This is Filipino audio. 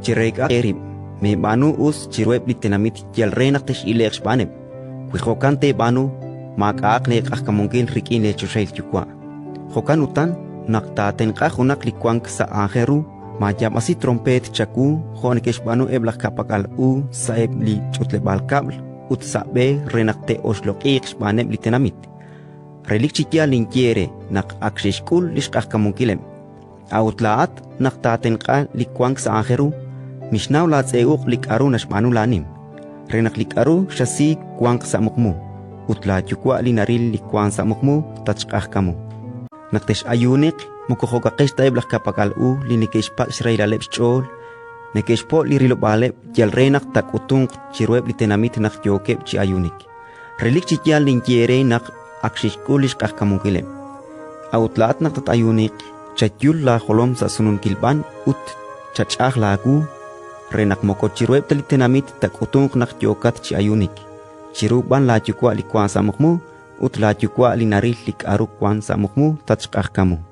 Chirek akerib, me banu us chirueb litenamit yalrenak tesh ilek spaneb. Kujokante banu, mak aknek akamunkil rikin lechushail chukwa. Jokan utan, naktaten kajunak likuank sa angeru, mayam así trompet chaku, jonekesh banu eblak kapakal u, saeb li chutlebal kabl, ut sabe renakte oslok spaneb litenamit. Relik chikia linkiere, nak akshishkul lishkakamunkilem. Autlaat, naktaten ka likuank sa angeru, Mishnaw la tseuk likaru nashmanu lanim. Renak likaru shasi kuang sa mukmu. Utla chukwa linaril likuang sa mukmu tachkah kamu. Naktesh ayunik mukuhokakesh taiblah kapakal u linikesh pa israilalep chol. Nekesh po lirilobalep yal renak tak utung chirueb litenamit nak yokep chi ayunik. Relik chikyal linkiere nak akshishkulish kah kamukilem. Autlaat nak tat ayunik chatyul la holom sa sunun kilban ut chachah lagu. Renak moko chirueb talitenamit tak utung nak yokat chi ayunik. Chiruban la chukwa likuan sa mukmu, ut la chukwa linaril lik aruk kwan sa mukmu tachkah kamu.